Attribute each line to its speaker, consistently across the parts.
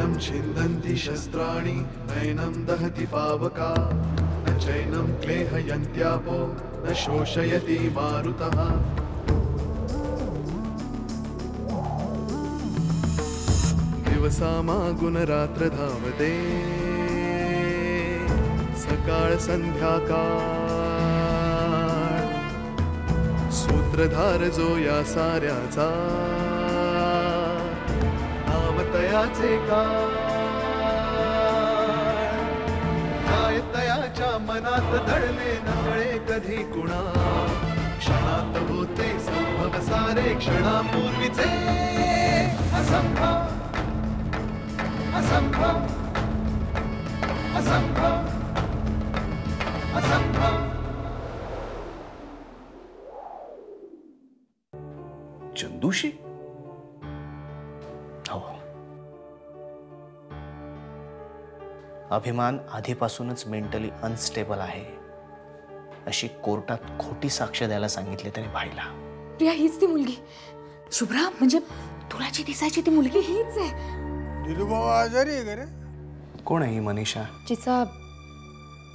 Speaker 1: नैनं छिन्दन्ति शस्त्राणि नैनं दहति पावका न चैनं क्लेहयन्त्यापो न शोषयति मारुतः दिवसामागुणरात्र धावते सकाळ संध्याकाळ सूत्रधार जो या साऱ्याचा नामतयाचे काय तयाच्या मनात दडले नकळे कधी कुणा क्षणात होते संभव सारे क्षणापूर्वीचे असंभव असंभव असंभव असंभव
Speaker 2: चंदूशी?
Speaker 3: हो. अभिमान आधीपासूनच मेंटली अनस्टेबल आहे अशी कोर्टात खोटी साक्ष द्यायला सांगितले तरी भाईला.
Speaker 4: प्रिया हीच ती मुलगी. शुभ्रा म्हणजे तुला जी दिसायची ती मुलगी हीच आहे.
Speaker 5: दिलूभाऊ आजारी आहे का रे?
Speaker 3: कोण आहे ही मनीषा?
Speaker 4: जिचा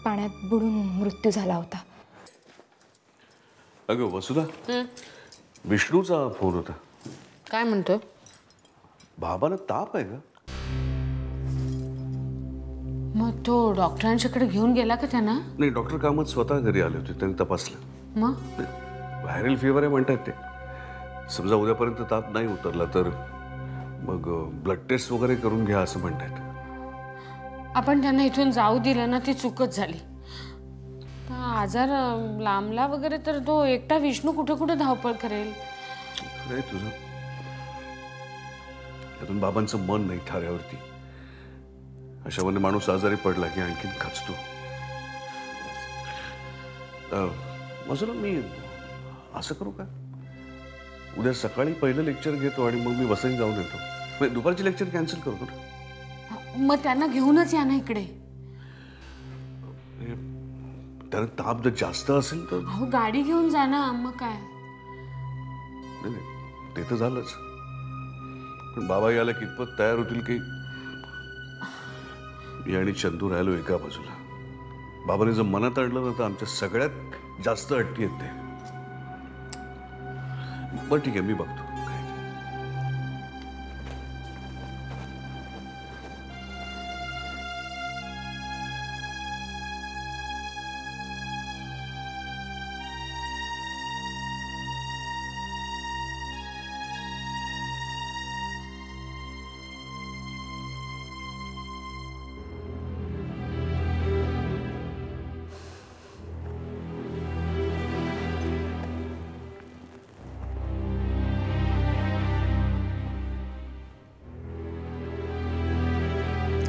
Speaker 4: पाण्यात बुडून मृत्यू झाला होता.
Speaker 2: अगं वसुधा, विष्णूचा फोन होता.
Speaker 6: काय म्हणतो?
Speaker 2: बाबांना ताप आहे का?
Speaker 6: मग तो डॉक्टरांच्याकडे घेऊन गेला का त्यांना?
Speaker 2: नाही, डॉक्टर कामत स्वतः घरी आले होते, त्यांनी तपासलं.
Speaker 6: मग
Speaker 2: व्हायरल फीवर आहे म्हणतात ते. समजा उद्यापर्यंत ताप नाही उतरला तर मग ब्लड टेस्ट वगैरे करून घ्या असं म्हणतात.
Speaker 6: आपण त्यांना इथून जाऊ दिलं ना ती चूकच झाली. आजार लांबला वगैरे तर तो एकटा विष्णू कुठे कुठे धावपळ करेल.
Speaker 2: खरंय तुझं. यातून बाबांचं मन नाही थाऱ्यावरती. अशामध्ये माणूस आजारी पडला की आणखीन खचतो. मग मी असं करू का, उद्या सकाळी पहिलं लेक्चर घेतो आणि मग मी वसईत जाऊन येतो. दुपारची लेक्चर कॅन्सल करतो ना.
Speaker 6: मग त्यांना घेऊनच या ना इकडे.
Speaker 2: त्याला ताप जर जास्त असेल तर
Speaker 6: अहो गाडी घेऊन जा ना. मग काय.
Speaker 2: नाही ते तर झालंच, पण बाबा याला कितपत तयार होतील की. मी आणि चंदू राहिलो एका बाजूला. बाबाने जर मनात आणलं ना तर आमच्या सगळ्यात जास्त अटकी आहेत ते. बरं ठीक आहे, मी बघतो काय.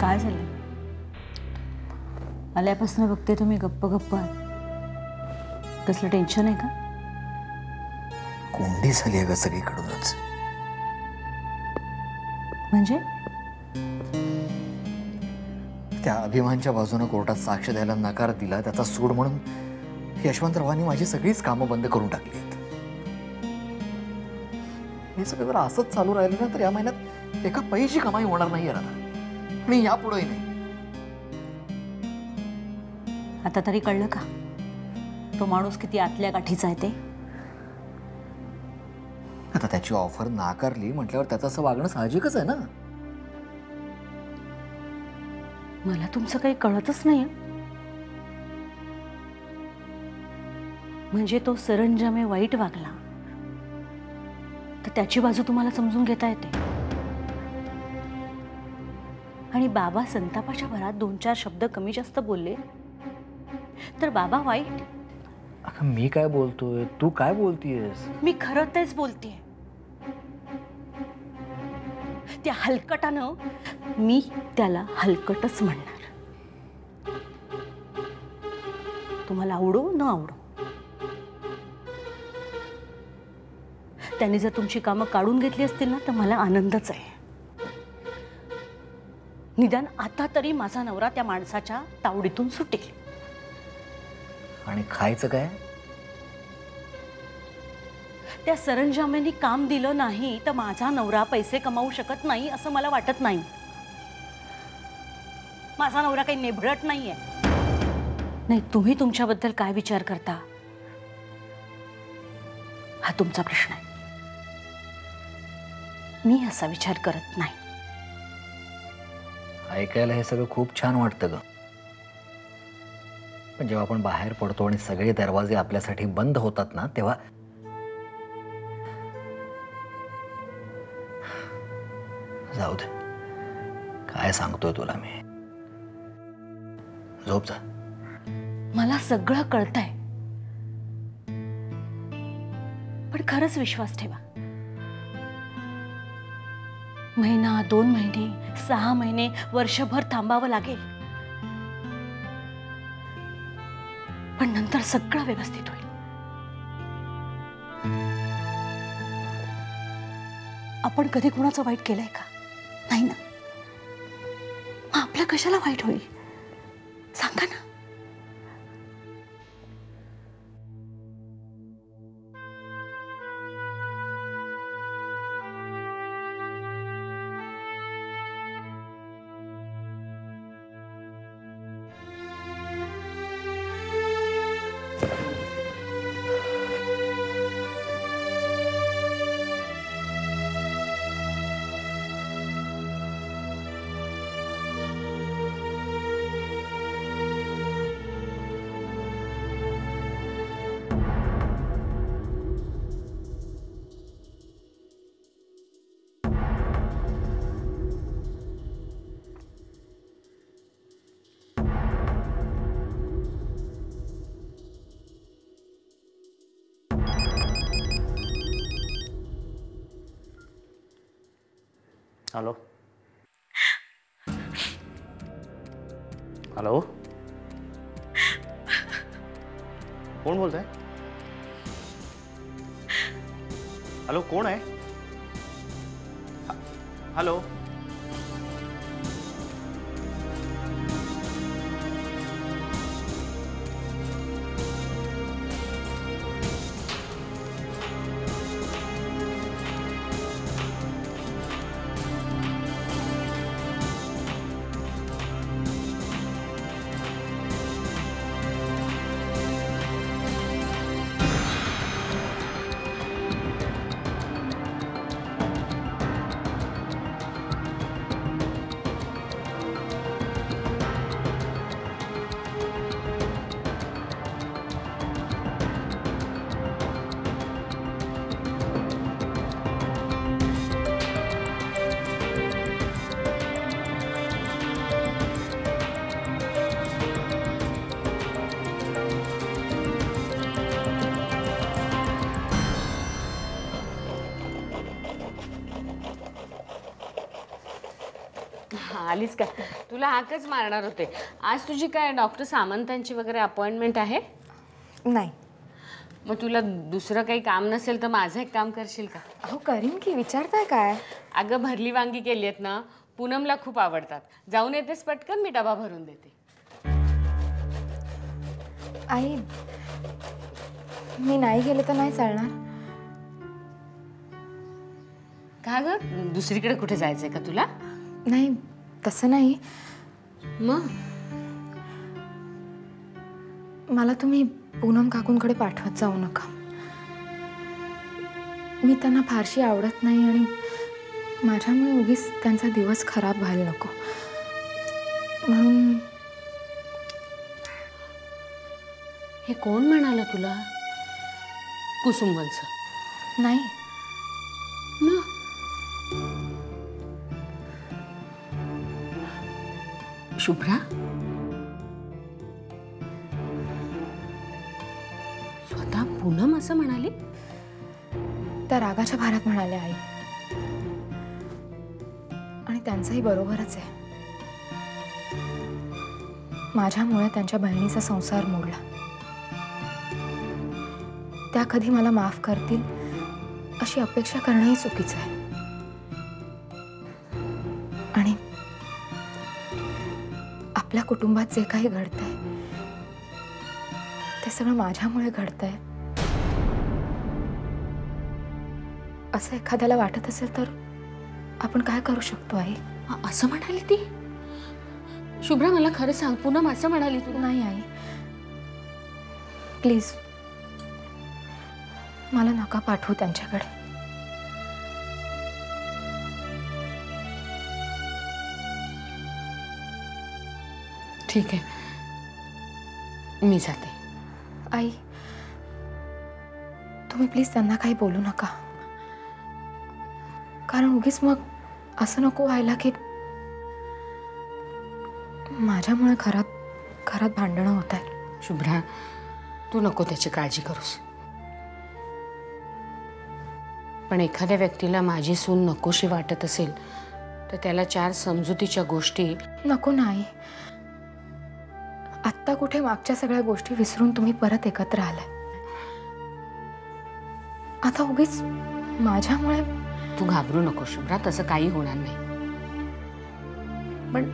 Speaker 7: काय झालं? आल्यापासून बघते तुम्ही गप्प गप्प. कसलं टेन्शन आहे का?
Speaker 3: कोंडी झाली आहे का सगळीकडूनच?
Speaker 7: म्हणजे
Speaker 3: त्या अभिमानच्या बाजूने कोर्टात साक्ष द्यायला नकार दिला, त्याचा सूड म्हणून यशवंतरावांनी माझी सगळीच कामं बंद करून टाकली आहेत. हे सगळं जर असंच चालू राहिलं ना तर या महिन्यात एका पैशी कमाई होणार नाही आहे ना. आणि यापुढेही नाही.
Speaker 7: आता तरी कळलं का तो माणूस किती आतल्या गाठीचा आहे ते?
Speaker 3: आता त्याची ऑफर नाकारली म्हटल्यावर त्याचं असं वागणं साहजिकच आहे ना.
Speaker 7: मला तुमचं काही कळतच नाही. म्हणजे तो सरंजामे वाईट वागला तर त्याची बाजू तुम्हाला समजून घेता येते. आणि बाबा संतापाच्या भरात 2-4 शब्द कमी जास्त बोलले तर बाबा वाईट.
Speaker 3: अगं मी काय बोलतोय, तू काय बोलतीयस?
Speaker 7: मी खरं तेच बोलतेय. त्या हलकटानं मी त्याला हलकटच म्हणणार. तुम्हाला आवडो न आवडो, त्यांनी जर तुमची कामं काढून घेतली असतील ना तर मला आनंदच आहे. निदान आता तरी माझा नवरा त्या माणसाच्या तावडीतून सुटेल.
Speaker 3: आणि खायचं काय?
Speaker 7: त्या सरंजामेंनी काम दिलं नाही तर माझा नवरा पैसे कमावू शकत नाही असं मला वाटत नाही. माझा नवरा काही नेभळट नाहीये. नाही, तुम्ही तुमच्याबद्दल काय विचार करता हा तुमचा प्रश्न आहे. मी असा विचार करत नाही.
Speaker 3: ऐकायला हे सगळं खूप छान वाटतं ग, पण जेव्हा आपण बाहेर पडतो आणि सगळे दरवाजे आपल्यासाठी बंद होतात ना, तेव्हा जाऊ दे. काय सांगतोय तुला मी. झोप जा.
Speaker 7: मला सगळं कळतंय, पण खरंच विश्वास ठेवा. महिना, 2 महिने, 6 महिने, वर्षभर थांबावं लागेल, पण नंतर सगळं व्यवस्थित होईल. आपण कधी कोणाचं वाईट केलंय का? नाही ना. मग आपलं कशाला वाईट होईल सांगा ना.
Speaker 2: हॅलो हॅलो, कोण बोलतंय? हॅलो, कोण आहे? हॅलो,
Speaker 6: आलीस का? तुला हाकच मारणार होते. आज तुझी काय डॉक्टर सामंतांची वगैरे अपॉइंटमेंट आहे?
Speaker 4: नाही.
Speaker 6: मग तुला दुसरं काही काम नसेल तर माझं एक काम करशील का?
Speaker 4: अहो करीन की, विचारताय काय?
Speaker 6: अगं भरली वांगी केली आहेत ना, पूनमला खूप आवडतात. जाऊन येतेस पटकन, मी डबा भरून देते.
Speaker 4: आई, मी नाही गेले तर नाही चालणार?
Speaker 6: का गं, दुसरीकडे कुठे जायचंय का तुला?
Speaker 4: नाही, तसं नाही.
Speaker 6: मग
Speaker 4: मला तुम्ही पूनम काकूंकडे पाठवत जाऊ नका. मी त्यांना फारशी आवडत नाही आणि माझ्यामुळे उगीच त्यांचा दिवस खराब व्हायला नको म्हणून.
Speaker 6: हे कोण म्हणाला तुला? कुसुमवंच?
Speaker 4: नाही.
Speaker 6: मग शुभ्रा, स्वतः पूनम असं म्हणाली?
Speaker 4: त्या रागाच्या भारात म्हणाल्या आई, आणि त्यांचंही बरोबरच आहे. माझ्यामुळे त्यांच्या बहिणीचा संसार मोडला. त्या कधी मला माफ करतील अशी अपेक्षा करणंही चुकीचं आहे. आणि आपल्या कुटुंबात जे काही घडतंय ते सगळं माझ्यामुळे घडतंय असं एखाद्याला वाटत असेल तर आपण काय करू शकतो आई?
Speaker 6: असं म्हणाली ती? शुभ्रा मला खरं सांग, पूनम असं म्हणाली तू?
Speaker 4: नाही आई, प्लीज मला नका पाठवू त्यांच्याकडे.
Speaker 6: ठीक आहे, मी जाते.
Speaker 4: आई, तुम्ही प्लीज त्यांना काही बोलू नका, कारण उगीच मग असं नको व्हायला की माझ्यामुळे घरात भांडणं होत आहेत.
Speaker 6: शुभ्रा, तू नको त्याची काळजी करूस. पण एखाद्या व्यक्तीला माझी सून नकोशी वाटत असेल तर त्याला 4 समजुतीच्या गोष्टी.
Speaker 4: नको नाही, आत्ता कुठे मागच्या सगळ्या गोष्टी विसरून तुम्ही परत एकत्र आलाय. आता उगीच माझ्यामुळे.
Speaker 6: तू घाबरू नको शुभ्रा, तसं काही होणार नाही. पण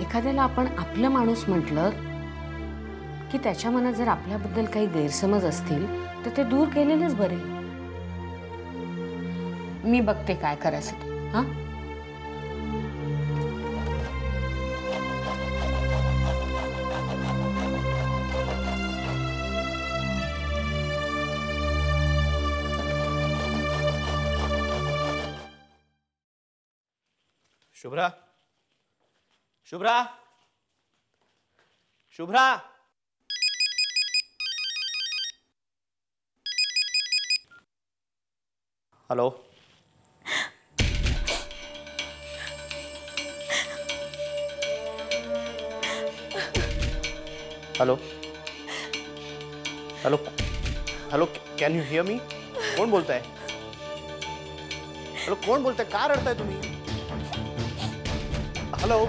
Speaker 6: एखाद्याला आपण आपलं माणूस म्हटलं की त्याच्या मनात जर आपल्याबद्दल काही गैरसमज असतील तर ते दूर केलेलेच बरे. मी बघते काय करायचं ते. हां,
Speaker 8: Shubhra, Shubhra, Shubhra. Hello. Hello. Hello. Hello, can you hear me? कोण बोलताय? हॅलो, कोण बोलताय? का रडताय तुम्ही? हॅलो.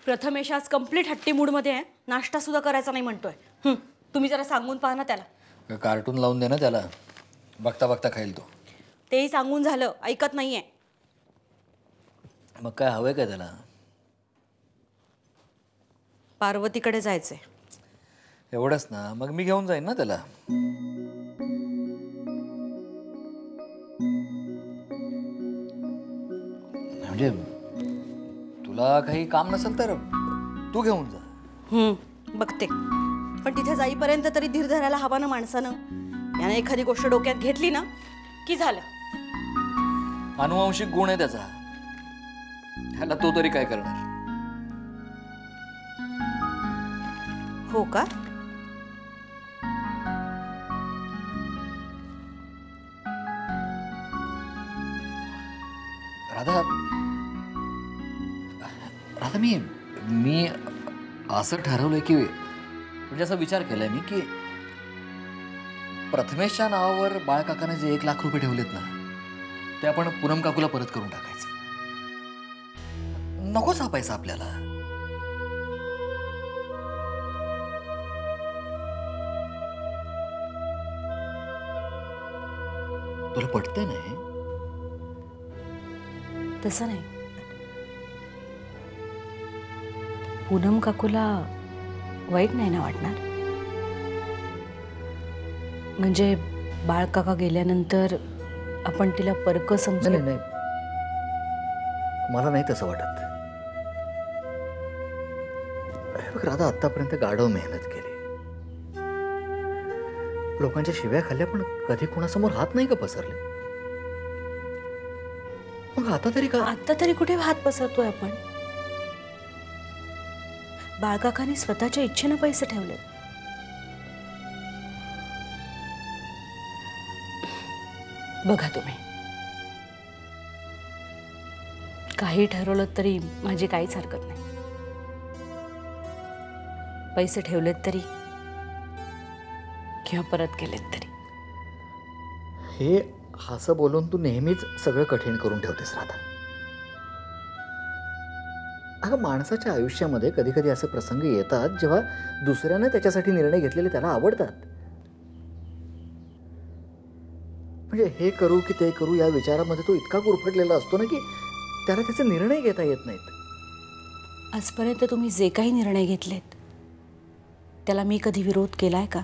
Speaker 7: प्रथमेश आज कंप्लीट हट्टी मूडमध्ये आहे. नाश्ता सुद्धा करायचा नाही म्हणतोय. तुम्ही जरा सांगून पहा ना त्याला.
Speaker 3: कार्टून लावून दे ना त्याला, बघता बघता खाईल तो.
Speaker 7: तेही सांगून झालं, ऐकत नाहीये.
Speaker 3: मग काय हवंय काय त्याला?
Speaker 7: पार्वतीकडे जायचंय.
Speaker 3: एवढंच ना, मग मी घेऊन जाईन ना त्याला. म्हणजे तुला काही काम नसेल तर तू घेऊन जा.
Speaker 7: बघते, पण तिथे जाईपर्यंत तरी धीर धरायला हवा ना माणसानं. याने एखादी गोष्ट डोक्यात घेतली ना की झालं.
Speaker 3: अनुवांशिक गुण आहे त्याचा, ह्याला तो तरी काय करणार.
Speaker 7: हो का?
Speaker 3: राधा, राधा, मी असं ठरवलंय की, म्हणजे असा विचार केलाय मी की प्रथमेशच्या नावावर बाळकाकाने जे 1 लाख रुपये ठेवलेत ना, ते आपण पूनम काकूला परत करून टाकायचं. नकोच हा पैसा आपल्याला. तुला पटतंय नाही?
Speaker 7: तसं नाही. पूनम काकूला वाईट नाही ना वाटणार? म्हणजे बाळकाका गेल्यानंतर आपण तिला परक समजू.
Speaker 3: नाही, मला नाही तसं वाटत. बघ राधा, आतापर्यंत गाढव मेहनत केली, लोकांच्या शिव्या खाल्ल्या, पण कधी कोणासमोर हात नाही का पसरले. मग आता तरी
Speaker 7: कुठे हात पसरतोय आपण? बाळकाकाने स्वतःच्या इच्छेनं पैसे ठेवले. बघा तुम्ही, काही ठरवलं तरी माझी काहीच हरकत नाही. पैसे ठेवलेत तरी किंवा परत केलेत तरी
Speaker 3: हे असं बोलून तू नेहमीच सगळं कठीण करून ठेवतेस राधा. अगं माणसाच्या आयुष्यामध्ये कधी कधी असे प्रसंग येतात जेव्हा दुसऱ्याने त्याच्यासाठी निर्णय घेतलेले त्याला आवडतात. म्हणजे हे करू की ते करू या विचारामध्ये तो इतका गुरफटलेला असतो ना की त्याला त्याचे निर्णय घेता येत नाहीत.
Speaker 7: आजपर्यंत तुम्ही जे काही निर्णय घेतलेत त्याला मी कधी विरोध केलाय का?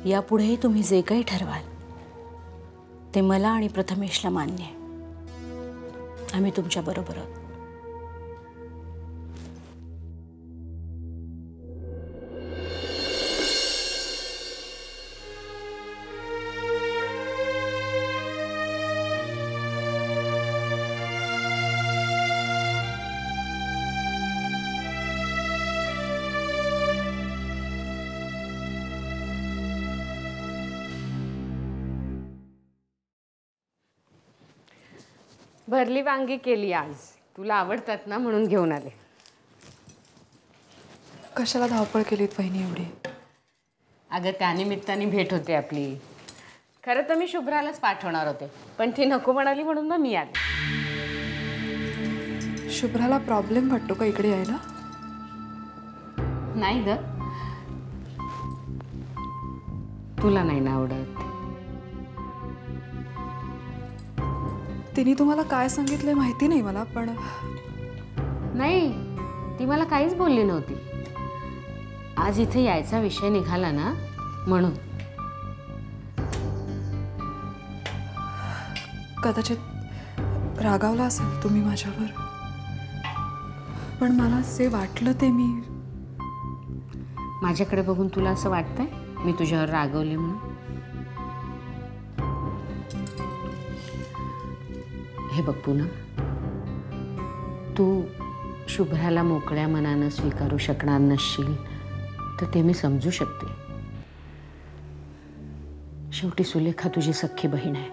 Speaker 7: यापुढेही तुम्ही जे काही ठरवाल ते मला आणि प्रथमेशला मान्य आहे. आम्ही तुमच्या बरोबर आहोत.
Speaker 6: भरली वांगी केली आज. तुला आवडतात ना म्हणून घेऊन आले.
Speaker 4: कशाला धावपळ केलीत वहिनी एवढी?
Speaker 6: अगं त्यानिमित्ताने भेट होते आपली. खरं तर मी शुभ्रालाच पाठवणार होते पण ती नको म्हणाली म्हणून मग मी आले.
Speaker 4: शुभ्राला प्रॉब्लेम वाटतो का इकडे यायला?
Speaker 6: नाही ग, तुला नाही ना आवडत.
Speaker 4: तिने तुम्हाला काय सांगितलंय माहिती नाही मला, पण
Speaker 6: नाही ती मला काहीच बोलली नव्हती. आज इथे यायचा विषय निघाला ना म्हणून.
Speaker 4: कदाचित रागावला असेल तुम्ही माझ्यावर, पण मला जे वाटलं ते मी.
Speaker 6: माझ्याकडे बघून तुला असं वाटतंय मी तुझ्यावर रागवले म्हणून? हे बघ पूनम, तू शुभ्राला मोकळ्या मनानं स्वीकारू शकणार नसशील तर ते मी समजू शकते. शेवटी सुलेखा तुझी सख्खी बहीण आहे.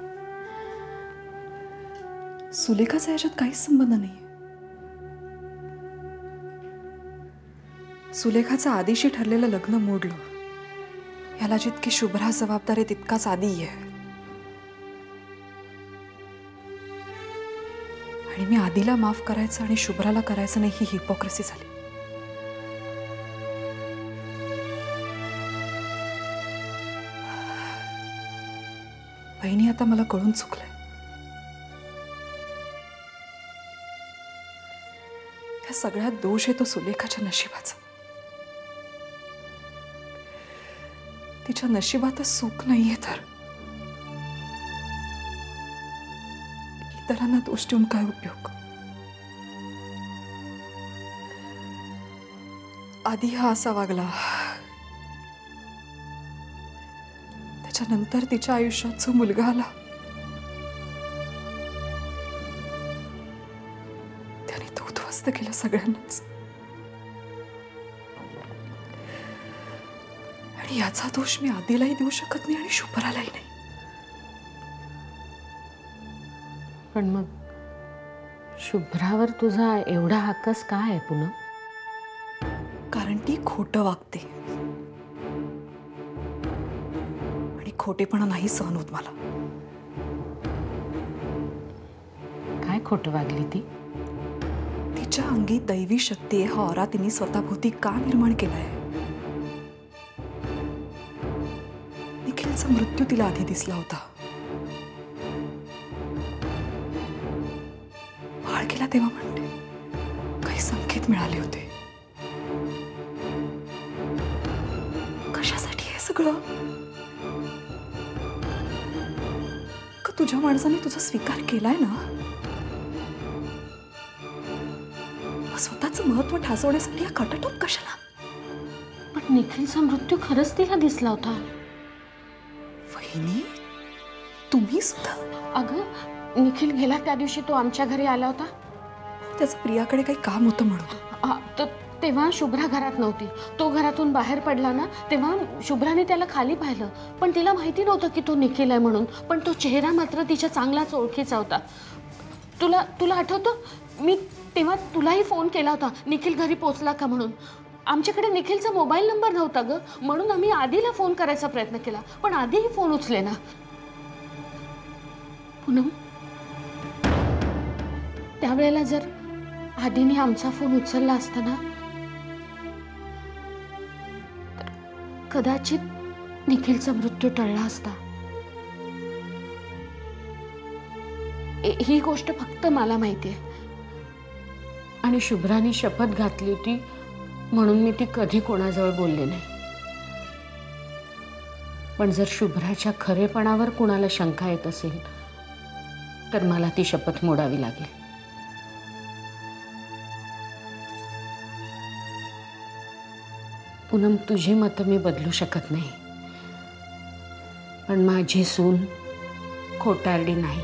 Speaker 4: सुलेखाचा याच्यात काहीच संबंध नाही. सुलेखाचं आधीशी ठरलेलं लग्न मोडलं याला जितकी शुभ्रा जबाबदार आहे तितकाच आदी आहे. आणि मी आदीला माफ करायचं आणि शुभ्राला करायचं नाही ही हिपोक्रेसी झाली. बहिणी आता मला कळून चुकलंय. या सगळ्यात दोष आहे तो सुलेखाच्या नशिबाचा. तिच्या नशिबातच सुख नाहीये तर इतरांना दोष देऊन काय उपयोग? आधी हा असा वागला, त्याच्यानंतर तिच्या आयुष्यात जो मुलगा आला त्याने तो उद्ध्वस्त केलं सगळ्यांनाच. आणि याचा दोष मी आधीलाही देऊ शकत नाही आणि शुभ्रालाही नाही.
Speaker 6: पण मग शुभ्रावर तुझा एवढा हक्कच काय आहे पुन्हा?
Speaker 4: कारण ती खोटं वागते आणि खोटेपणा नाही सहन होत मला.
Speaker 6: काय खोटं वागली ती?
Speaker 4: तिच्या अंगी दैवी शक्ती आहे हा ऑरा तिने स्वतःभोवती का निर्माण केलाय? निखिलचा मृत्यू तिला आधी दिसला होता. बाळ गेला तेव्हा म्हणते काही संकेत मिळाले होते. कशासाठी हे सगळं? का तुझ्या माणसाने तुझा स्वीकार केलाय ना? स्वतःचं महत्व ठासवण्यासाठी या खटाटोप कशाला?
Speaker 6: पण निखिलचा मृत्यू खरंच तिला दिसला होता.
Speaker 4: वहिनी तुम्ही सुद्धा?
Speaker 6: अगं निखिल गेला त्या दिवशी तो आमच्या घरी आला होता.
Speaker 4: त्याचं प्रियाकडे काही काम होतं म्हणून.
Speaker 6: तेव्हा शुभ्रा घरात नव्हती. तो घरातून बाहेर पडला ना तेव्हा शुभ्राने त्याला खाली पाहिलं पण तिला माहिती नव्हतं की तो निखिल आहे म्हणून. पण तो चेहरा मात्र तिच्या चांगलाच ओळखीचा होता. तुला आठवतं मी तेव्हा तुलाही फोन केला होता निखिल घरी पोचला का म्हणून. आमच्याकडे निखिलचा मोबाईल नंबर नव्हता ग, म्हणून आम्ही आधीला फोन करायचा प्रयत्न केला, पण आधीही फोन उचले ना. पूनम, त्यावेळेला जर आधीने आमचा फोन उचलला असता ना, तर कदाचित निखिलचा मृत्यू टळला असता. ही गोष्ट फक्त मला माहिती आहे, आणि शुभ्राने शपथ घातली होती म्हणून मी ती कधी कोणाजवळ बोलले नाही. पण जर शुभ्राच्या खरेपणावर कुणाला शंका येत असेल तर मला ती शपथ मोडावी लागेल. पूनम, तुझी मतं मी बदलू शकत नाही, पण माझी सून खोटारडी नाही.